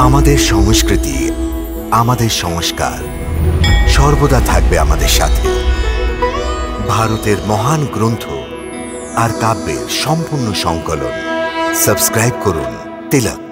আমাদের সংস্কৃতি, আমাদের সংস্কার সর্বদা থাকবে আমাদের সাথে। ভারতের মহান গ্রন্থ আর কাব্যের সম্পূর্ণ সংকলন। সাবস্ক্রাইব করুন তিলক।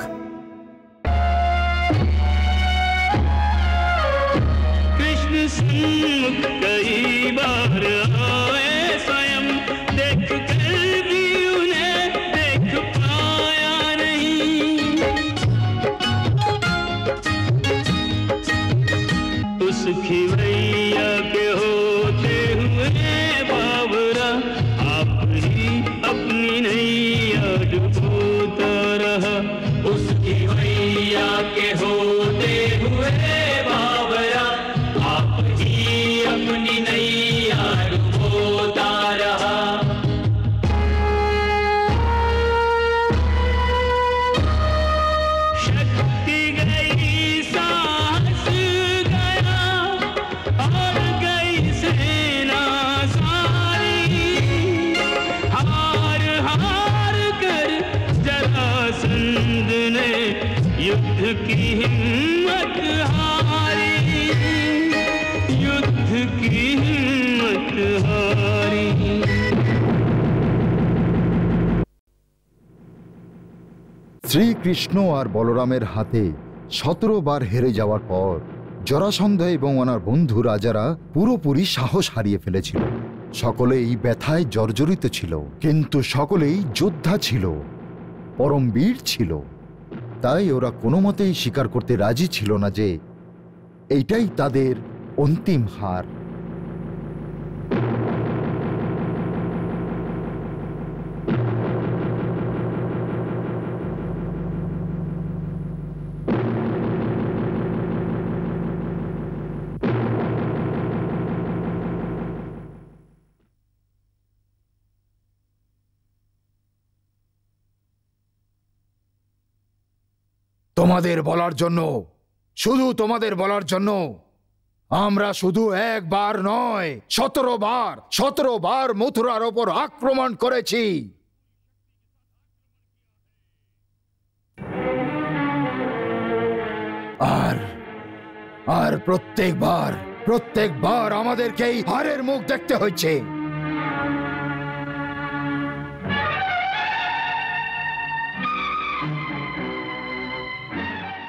শ্রীকৃষ্ণ আর বলরামের হাতে 17 বার হেরে যাওয়ার পর জরাসন্ধ এবং ওনার বন্ধু রাজারা পুরোপুরি সাহস হারিয়ে ফেলেছিল। সকলেই ব্যথায় জর্জরিত ছিল, কিন্তু সকলেই যোদ্ধা ছিল, পরমবীর ছিল। তাই ওরা কোনো মতেই স্বীকার করতে রাজি ছিল না যে এইটাই তাদের অন্তিম হার। তোমাদের বলার জন্য, শুধু তোমাদের বলার জন্য, আমরা শুধু একবার নয় 17 বার মথুরার ওপর আক্রমণ করেছি। আর প্রত্যেকবার আমাদেরকেই হারের মুখ দেখতে হয়েছে।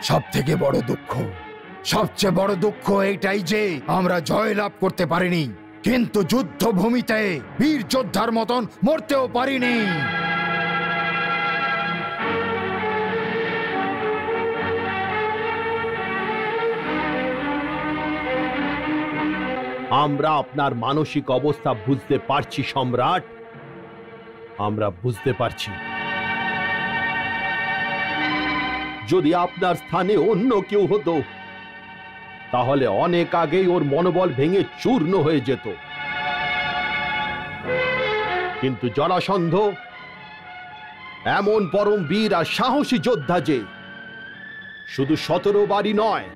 সবচেয়ে বড় দুঃখ এইটাই যে আমরা জয় লাভ করতে পারিনি, কিন্তু যুদ্ধভূমিতে বীর যোদ্ধার মতন মরতেও পারিনি। আমরা আপনার মানসিক অবস্থা বুঝতে পারছি সম্রাট, আমরা বুঝতে পারছি। যদি আপনার স্থানে অন্য কেউ হতো তাহলে অনেক আগেই ওর মনোবল ভেঙে চূর্ণ হয়ে যেত। কিন্তু জরাসন্ধ এমন পরম বীর আর সাহসী যোদ্ধা যে শুধু 17 বারই নয়,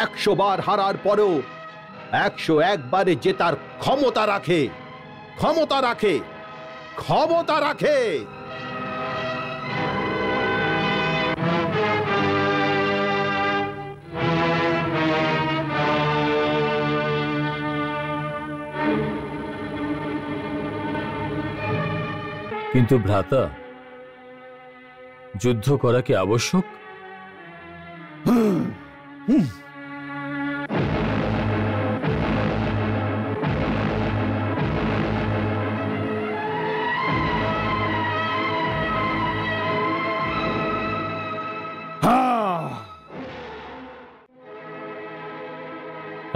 100 বার হারার পরেও 101 বারে জেতার ক্ষমতা রাখে। কিন্তু ভ্রাতা, যুদ্ধ করা কি আবশ্যক?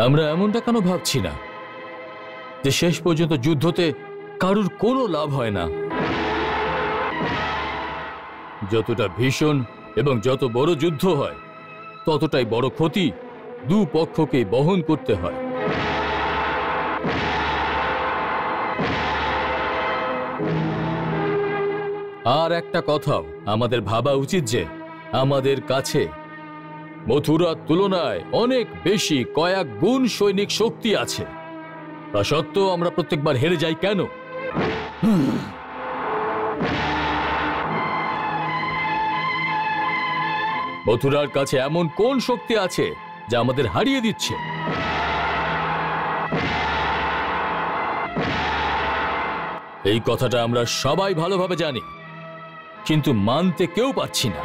আমরা এমনটা কেন ভাবছি না যে শেষ পর্যন্ত যুদ্ধতে কারুর কোনো লাভ হয় না? যতটা ভীষণ এবং যত বড় যুদ্ধ হয় ততটাই বড় ক্ষতি দুপক্ষকে বহন করতে হয়। আর একটা কথাও আমাদের ভাবা উচিত যে আমাদের কাছে মথুরার তুলনায় অনেক বেশি কয়েক গুণ সৈনিক শক্তি আছে। তা সত্ত্বেও আমরা প্রত্যেকবার হেরে যাই কেন? মথুরার কাছে এমন কোন শক্তি আছে যা আমাদের হারিয়ে দিচ্ছে? এই কথাটা আমরা সবাই ভালোভাবে জানি, কিন্তু মানতে কেউ পারছি না।